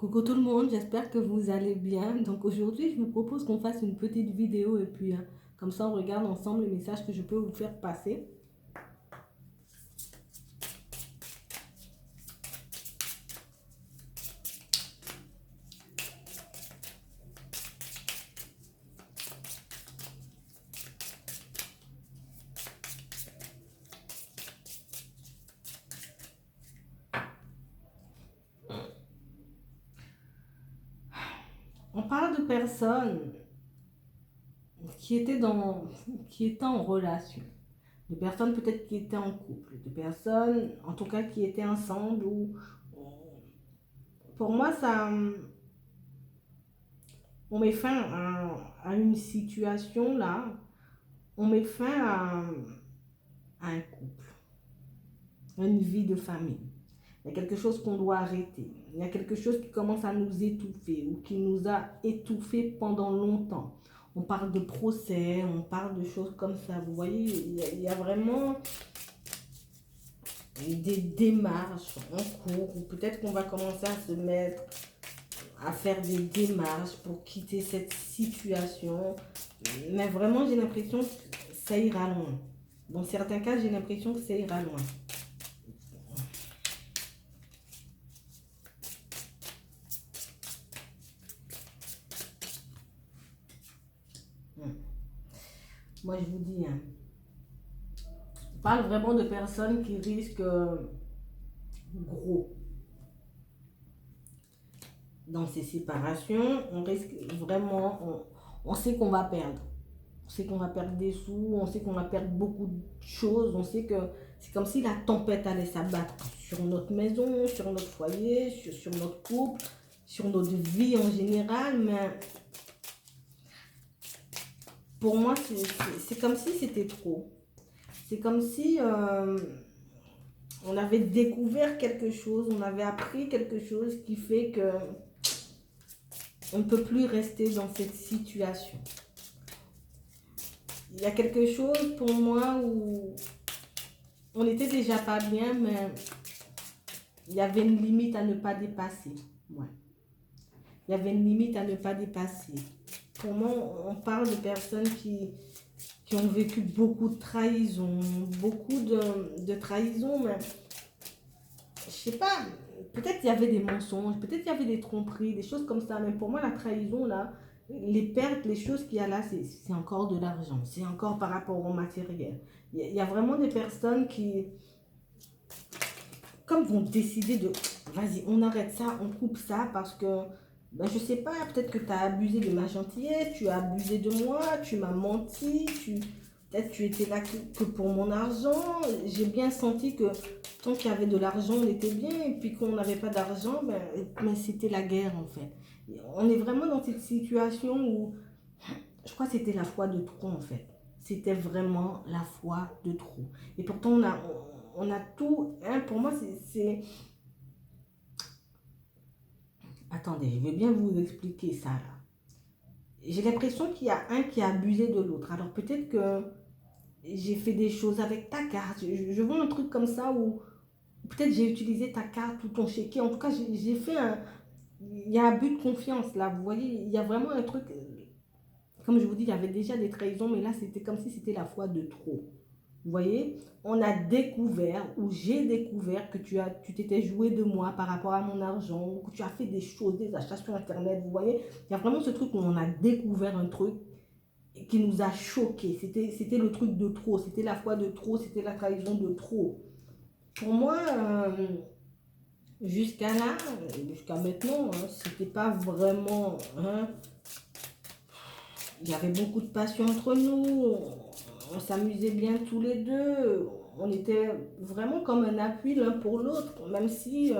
Coucou tout le monde, j'espère que vous allez bien. Donc aujourd'hui, je vous propose qu'on fasse une petite vidéo et puis comme ça, on regarde ensemble les messages que je peux vous faire passer. On parle de personnes qui étaient en relation, de personnes peut-être qui étaient en couple, de personnes en tout cas qui étaient ensemble ou pour moi ça on met fin à une situation là, on met fin à un couple, à une vie de famille. Il y a quelque chose qu'on doit arrêter. Il y a quelque chose qui commence à nous étouffer ou qui nous a étouffés pendant longtemps. On parle de procès, on parle de choses comme ça. Vous voyez, il y a vraiment des démarches en cours ou peut-être qu'on va commencer à se mettre à faire des démarches pour quitter cette situation. Mais vraiment, j'ai l'impression que ça ira loin. Dans certains cas, j'ai l'impression que ça ira loin. Moi, je vous dis, hein, on parle vraiment de personnes qui risquent gros. Dans ces séparations, on risque vraiment, on sait qu'on va perdre. On sait qu'on va perdre des sous, on sait qu'on va perdre beaucoup de choses. On sait que c'est comme si la tempête allait s'abattre sur notre maison, sur notre foyer, sur notre couple, sur notre vie en général. Mais pour moi, c'est comme si c'était trop. C'est comme si on avait découvert quelque chose, on avait appris quelque chose qui fait que on ne peut plus rester dans cette situation. Il y a quelque chose pour moi où on n'était déjà pas bien, mais il y avait une limite à ne pas dépasser. Ouais. Il y avait une limite à ne pas dépasser. Pour moi, on parle de personnes qui ont vécu beaucoup de trahison, beaucoup de trahison, mais je sais pas, peut-être il y avait des mensonges, peut-être il y avait des tromperies, des choses comme ça, mais pour moi, la trahison, là, les pertes, les choses qu'il y a là, c'est encore de l'argent, c'est encore par rapport au matériel. Il y a vraiment des personnes qui, comme vont décider de, vas-y, on arrête ça, on coupe ça, parce que, ben, je sais pas, peut-être que tu as abusé de ma gentillesse, tu as abusé de moi, tu m'as menti, peut-être tu étais là que pour mon argent. J'ai bien senti que tant qu'il y avait de l'argent, on était bien, et puis qu'on n'avait pas d'argent, ben, c'était la guerre en fait. On est vraiment dans cette situation où, je crois que c'était la foi de trop en fait. C'était vraiment la foi de trop. Et pourtant, on a tout, hein, pour moi, c'est... Attendez, je vais bien vous expliquer ça là. J'ai l'impression qu'il y a un qui a abusé de l'autre. Alors peut-être que j'ai fait des choses avec ta carte. Je vois un truc comme ça où peut-être j'ai utilisé ta carte ou ton chéquier. En tout cas, j'ai fait un... Il y a un but de confiance là. Vous voyez, il y a vraiment un truc... Comme je vous dis, il y avait déjà des trahisons, mais là, c'était comme si c'était la foi de trop. Vous voyez, on a découvert, ou j'ai découvert que tu t'étais joué de moi par rapport à mon argent, que tu as fait des choses, des achats sur Internet. Vous voyez, il y a vraiment ce truc où on a découvert un truc qui nous a choqués. C'était le truc de trop, c'était la foi de trop, c'était la trahison de trop. Pour moi, jusqu'à là, jusqu'à maintenant, hein, c'était pas vraiment... Hein, il y avait beaucoup de passion entre nous, on s'amusait bien tous les deux, on était vraiment comme un appui l'un pour l'autre, même si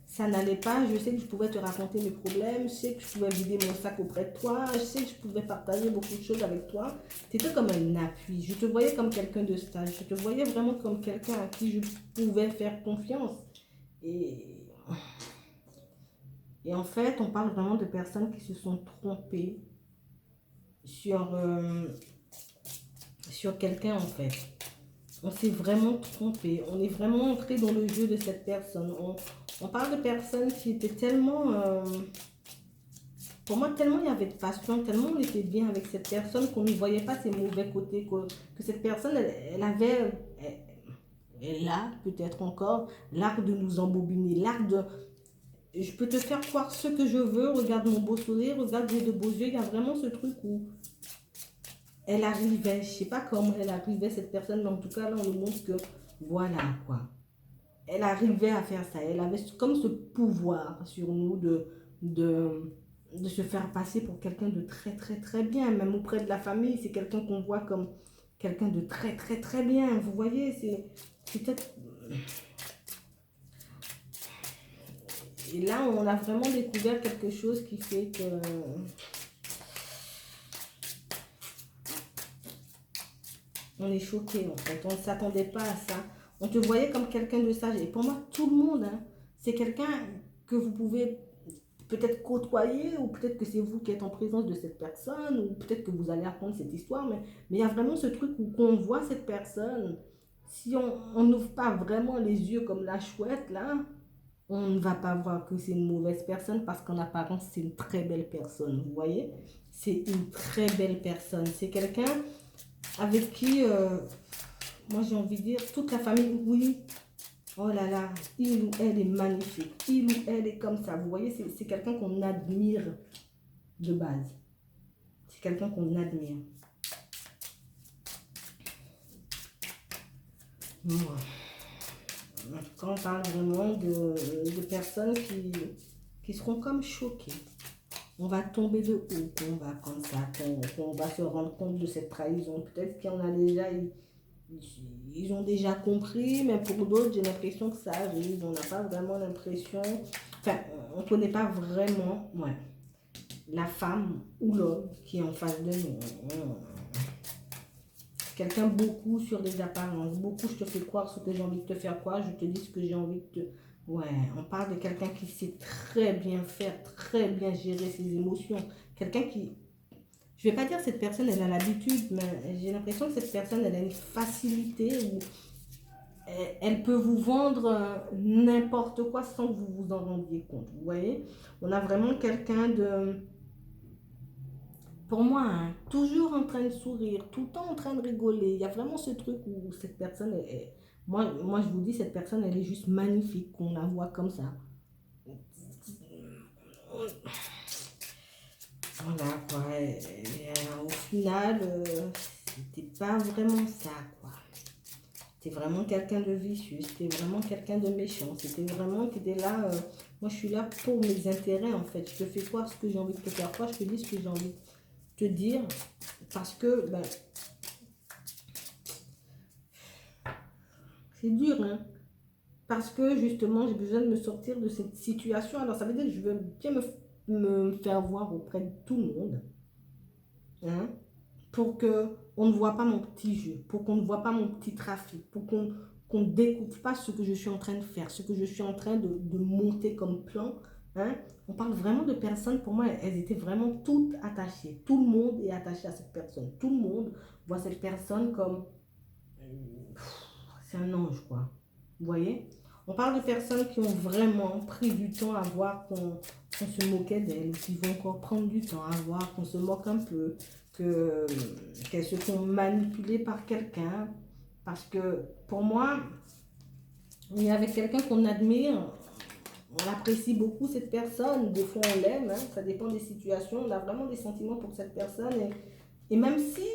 ça n'allait pas. Je sais que je pouvais te raconter mes problèmes, je sais que je pouvais vider mon sac auprès de toi, je sais que je pouvais partager beaucoup de choses avec toi. C'était comme un appui, je te voyais comme quelqu'un de stable, je te voyais vraiment comme quelqu'un à qui je pouvais faire confiance. Et, et en fait, on parle vraiment de personnes qui se sont trompées sur, sur quelqu'un en fait. On s'est vraiment trompé. On est vraiment entré dans le jeu de cette personne. On parle de personnes qui étaient tellement... pour moi, tellement il y avait de passion, tellement on était bien avec cette personne qu'on ne voyait pas ses mauvais côtés, que cette personne, elle avait... Elle a peut-être encore l'art de nous embobiner, l'art de... Je peux te faire croire ce que je veux, regarde mon beau sourire, regarde j'ai de beaux yeux. Il y a vraiment ce truc où elle arrivait, je ne sais pas comment elle arrivait cette personne, mais en tout cas là on nous montre que voilà quoi. Elle arrivait à faire ça, elle avait comme ce pouvoir sur nous de se faire passer pour quelqu'un de très très très bien, même auprès de la famille, c'est quelqu'un qu'on voit comme quelqu'un de très très très bien, vous voyez, c'est peut-être... Et là, on a vraiment découvert quelque chose qui fait que... On est choqué en fait, on ne s'attendait pas à ça. On te voyait comme quelqu'un de sage. Et pour moi, tout le monde, hein, c'est quelqu'un que vous pouvez peut-être côtoyer, ou peut-être que c'est vous qui êtes en présence de cette personne, ou peut-être que vous allez apprendre cette histoire, mais il y a vraiment ce truc où qu'on voit cette personne, si on n'ouvre pas vraiment les yeux comme la chouette là, on ne va pas voir que c'est une mauvaise personne, parce qu'en apparence, c'est une très belle personne, vous voyez? C'est une très belle personne. C'est quelqu'un avec qui, moi j'ai envie de dire, toute la famille, oui, oh là là, il ou elle est magnifique, il ou elle est comme ça, vous voyez, c'est quelqu'un qu'on admire de base. C'est quelqu'un qu'on admire. Voilà. Quand on parle vraiment de personnes qui seront comme choquées, on va tomber de haut, qu'on va comme ça, qu'on va se rendre compte de cette trahison. Peut-être qu'il y en a déjà, ils ont déjà compris, mais pour d'autres, j'ai l'impression que ça arrive. On n'a pas vraiment l'impression, enfin, on ne connaît pas vraiment, ouais, la femme ou l'homme qui est en face de nous. Quelqu'un beaucoup sur les apparences, beaucoup je te fais croire ce que j'ai envie de te faire croire, je te dis ce que j'ai envie de te... Ouais, on parle de quelqu'un qui sait très bien faire, très bien gérer ses émotions. Quelqu'un qui... Je vais pas dire cette personne, elle a l'habitude, mais j'ai l'impression que cette personne, elle a une facilité où elle peut vous vendre n'importe quoi sans que vous vous en rendiez compte. Vous voyez, on a vraiment quelqu'un de... Pour moi, hein, toujours en train de sourire, tout le temps en train de rigoler. Il y a vraiment ce truc où cette personne moi, je vous dis, cette personne, elle est juste magnifique, qu'on la voit comme ça. Voilà, quoi. Au final, c'était pas vraiment ça, quoi. C'était vraiment quelqu'un de vicieux, c'était vraiment quelqu'un de méchant. C'était vraiment qui était là. Moi, je suis là pour mes intérêts, en fait. Je te fais croire ce que j'ai envie de te faire croire, je te dis ce que j'ai envie de te dire. Parce que, ben, c'est dur, hein. Parce que justement, j'ai besoin de me sortir de cette situation. Alors, ça veut dire que je veux bien me faire voir auprès de tout le monde. Hein, pour que on ne voit pas mon petit jeu, pour qu'on ne voit pas mon petit trafic, pour qu'on ne découvre pas ce que je suis en train de faire, ce que je suis en train de monter comme plan. Hein. On parle vraiment de personnes, pour moi, elles étaient vraiment toutes attachées. Tout le monde est attaché à cette personne. Tout le monde voit cette personne comme... c'est un ange, quoi. Vous voyez? On parle de personnes qui ont vraiment pris du temps à voir qu'on se moquait d'elles, qui vont encore prendre du temps à voir qu'on se moque un peu, qu'elles se font manipuler par quelqu'un. Parce que pour moi, on est avec quelqu'un qu'on admire, on apprécie beaucoup cette personne, des fois on l'aime, hein, ça dépend des situations, on a vraiment des sentiments pour cette personne. Et même si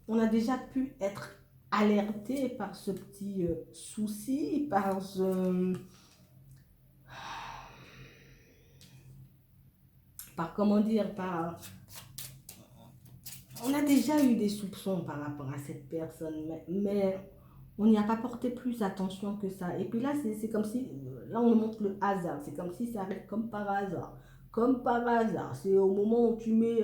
on a déjà pu être alerté par ce petit souci, par comment dire, on a déjà eu des soupçons par rapport à cette personne, mais on n'y a pas porté plus attention que ça. Et puis là, c'est comme si, là on montre le hasard, c'est comme si ça arrive comme par hasard. Comme par hasard, c'est au moment où tu mets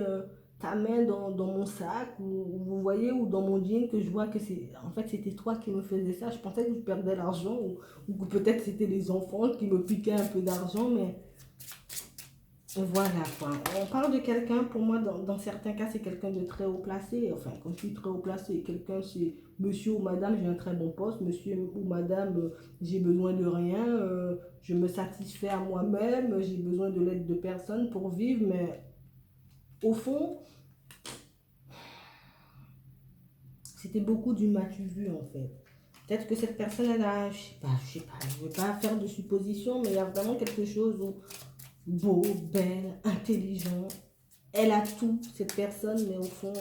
ta main dans mon sac, ou vous voyez, ou dans mon jean, que je vois que c'est, en fait c'était toi qui me faisais ça. Je pensais que je perdais l'argent, ou que peut-être c'était les enfants qui me piquaient un peu d'argent, mais Voilà quoi. On parle de quelqu'un, pour moi, dans certains cas, c'est quelqu'un de très haut placé. Enfin, quand je suis très haut placé, quelqu'un, c'est monsieur ou madame, j'ai un très bon poste. Monsieur ou madame, j'ai besoin de rien. Je me satisfais à moi-même. J'ai besoin de l'aide de personne pour vivre. Mais au fond, c'était beaucoup du m'as-tu vu en fait. Peut-être que cette personne, elle a, je sais pas, je ne veux pas faire de supposition, mais il y a vraiment quelque chose où beau, belle, intelligent. Elle a tout, cette personne, mais au fond,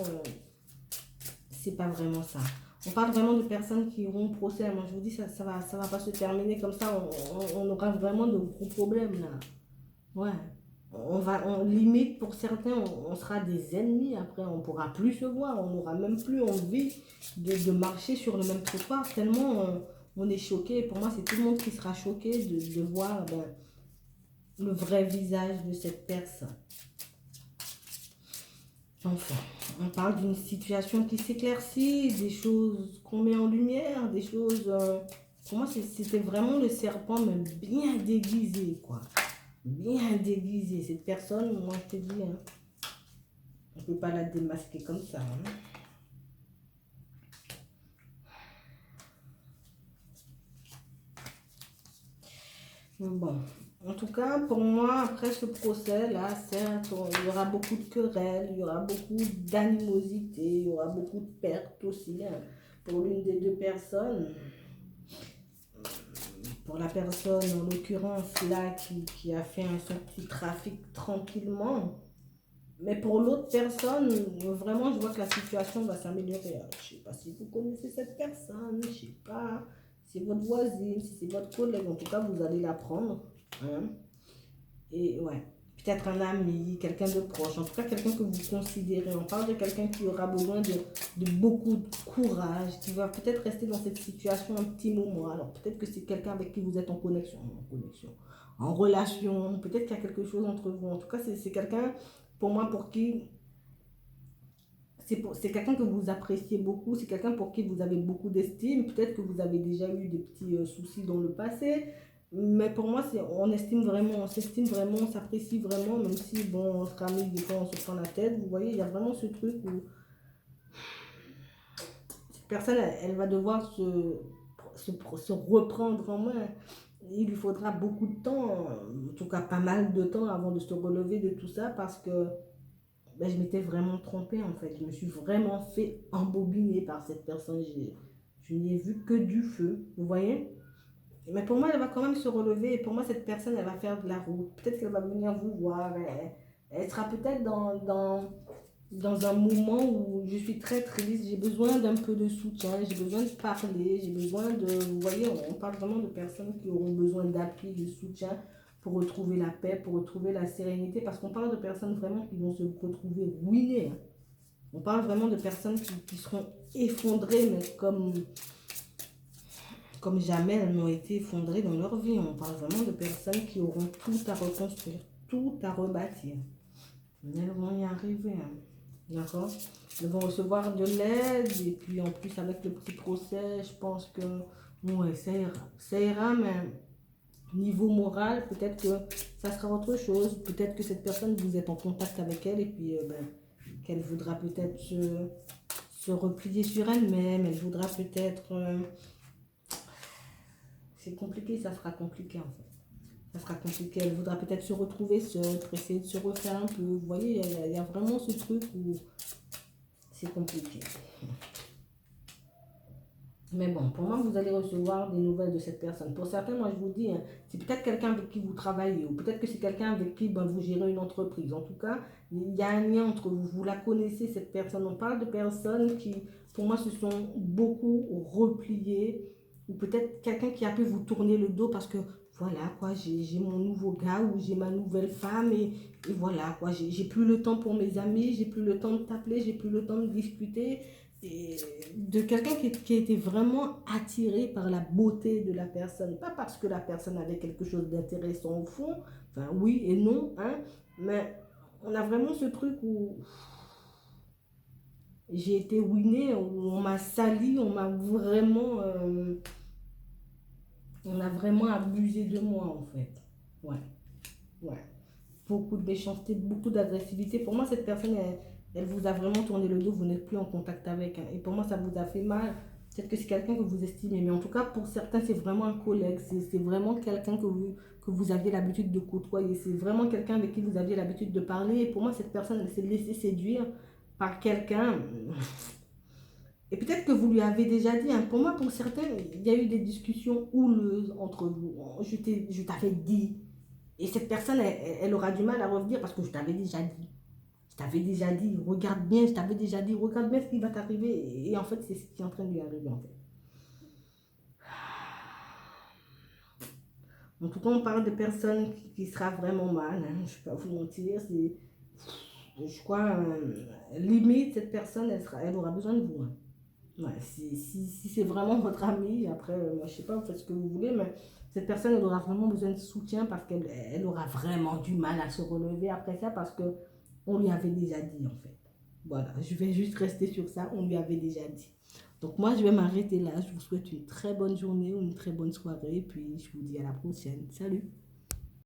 c'est pas vraiment ça. On parle vraiment de personnes qui auront procès. Moi, je vous dis, ça va pas se terminer comme ça. On aura vraiment de gros problèmes là. Ouais. Limite, pour certains, on sera des ennemis. Après, on pourra plus se voir. On n'aura même plus envie de marcher sur le même trottoir. Tellement on est choqué. Pour moi, c'est tout le monde qui sera choqué de voir le vrai visage de cette personne. Enfin, on parle d'une situation qui s'éclaircit, des choses qu'on met en lumière, des choses... pour moi, c'était vraiment le serpent, mais bien déguisé, quoi. Bien déguisé. Cette personne, moi, je te dis, hein, on ne peut pas la démasquer comme ça. Hein. Bon, en tout cas, pour moi, après ce procès-là, certes, il y aura beaucoup de querelles, il y aura beaucoup d'animosité, il y aura beaucoup de pertes aussi hein, pour l'une des deux personnes. Pour la personne, en l'occurrence, là, qui a fait son petit trafic tranquillement. Mais pour l'autre personne, vraiment, je vois que la situation va s'améliorer. Je ne sais pas si vous connaissez cette personne, je ne sais pas si c'est votre voisine, si c'est votre collègue. En tout cas, vous allez l'apprendre. Hein. Et ouais, peut-être un ami, quelqu'un de proche, en tout cas quelqu'un que vous considérez. On parle de quelqu'un qui aura besoin de beaucoup de courage, qui va peut-être rester dans cette situation un petit moment. Alors peut-être que c'est quelqu'un avec qui vous êtes en relation, peut-être qu'il y a quelque chose entre vous. En tout cas, c'est quelqu'un, pour moi, pour qui... C'est quelqu'un que vous appréciez beaucoup, c'est quelqu'un pour qui vous avez beaucoup d'estime. Peut-être que vous avez déjà eu des petits soucis dans le passé. Mais pour moi, on estime vraiment, on s'estime vraiment, on s'apprécie vraiment, même si, bon, entre amis, des fois, on se prend la tête. Vous voyez, il y a vraiment ce truc où cette personne, elle va devoir se reprendre en main. Il lui faudra beaucoup de temps, en tout cas pas mal de temps avant de se relever de tout ça parce que ben, je m'étais vraiment trompée en fait. Je me suis vraiment fait embobiner par cette personne. Je n'y ai vu que du feu, vous voyez. Mais pour moi, elle va quand même se relever. Et pour moi, cette personne, elle va faire de la route. Peut-être qu'elle va venir vous voir. Elle sera peut-être dans un moment où je suis très triste. J'ai besoin d'un peu de soutien. J'ai besoin de parler. J'ai besoin de... Vous voyez, on parle vraiment de personnes qui auront besoin d'appui, de soutien pour retrouver la paix, pour retrouver la sérénité. Parce qu'on parle de personnes vraiment qui vont se retrouver ruinées. Hein. On parle vraiment de personnes qui seront effondrées, mais comme jamais elles n'ont été effondrées dans leur vie. On parle vraiment de personnes qui auront tout à reconstruire, tout à rebâtir. Mais elles vont y arriver. Hein. D'accord? Elles vont recevoir de l'aide. Et puis en plus avec le petit procès, je pense que ouais, ça ira. Ça ira, mais niveau moral, peut-être que ça sera autre chose. Peut-être que cette personne, vous êtes en contact avec elle et puis qu'elle voudra peut-être se replier sur elle-même. Elle voudra peut-être... c'est compliqué, ça sera compliqué en fait. Ça sera compliqué. Elle voudra peut-être se retrouver seule, pour essayer de se refaire un peu. Vous voyez, il y a vraiment ce truc où c'est compliqué. Mais bon, pour moi, vous allez recevoir des nouvelles de cette personne. Pour certains, moi, je vous dis, hein, c'est peut-être quelqu'un avec qui vous travaillez ou peut-être que c'est quelqu'un avec qui vous gérez une entreprise. En tout cas, il y a un lien entre vous. Vous la connaissez, cette personne. On parle de personnes qui, pour moi, se sont beaucoup repliées ou peut-être quelqu'un qui a pu vous tourner le dos parce que, voilà, quoi, j'ai mon nouveau gars ou j'ai ma nouvelle femme et voilà, quoi, j'ai plus le temps pour mes amis, j'ai plus le temps de t'appeler, j'ai plus le temps de discuter et de quelqu'un qui a été vraiment attiré par la beauté de la personne. Pas parce que la personne avait quelque chose d'intéressant au fond, enfin oui et non, hein, mais on a vraiment ce truc où j'ai été winée, où on m'a sali, on a vraiment abusé de moi en fait. Ouais, ouais. beaucoup de méchanceté, beaucoup d'agressivité. Pour moi, cette personne, elle vous a vraiment tourné le dos, vous n'êtes plus en contact avec. Hein. Et pour moi, ça vous a fait mal. Peut-être que c'est quelqu'un que vous estimez, mais en tout cas, pour certains, c'est vraiment un collègue. C'est vraiment quelqu'un que vous aviez l'habitude de côtoyer. C'est vraiment quelqu'un avec qui vous aviez l'habitude de parler. Et pour moi, cette personne, elle s'est laissée séduire par quelqu'un. Et peut-être que vous lui avez déjà dit, hein, pour moi, pour certains, il y a eu des discussions houleuses entre vous. Je t'avais dit. Et cette personne, elle aura du mal à revenir parce que je t'avais déjà dit. Je t'avais déjà dit, regarde bien, je t'avais déjà dit, regarde bien ce qui va t'arriver. Et en fait, c'est ce qui est en train de lui arriver, en fait. En tout cas, on parle de personnes qui sera vraiment mal. Hein, je ne vais pas vous mentir. Je crois, limite, cette personne, elle aura besoin de vous. Hein. Ouais, si c'est vraiment votre ami, après, moi, je sais pas, vous faites ce que vous voulez, mais cette personne, elle aura vraiment besoin de soutien parce qu'elle aura vraiment du mal à se relever après ça parce que on lui avait déjà dit, en fait. Voilà, je vais juste rester sur ça, on lui avait déjà dit. Donc moi, je vais m'arrêter là. Je vous souhaite une très bonne journée ou une très bonne soirée, puis je vous dis à la prochaine. Salut!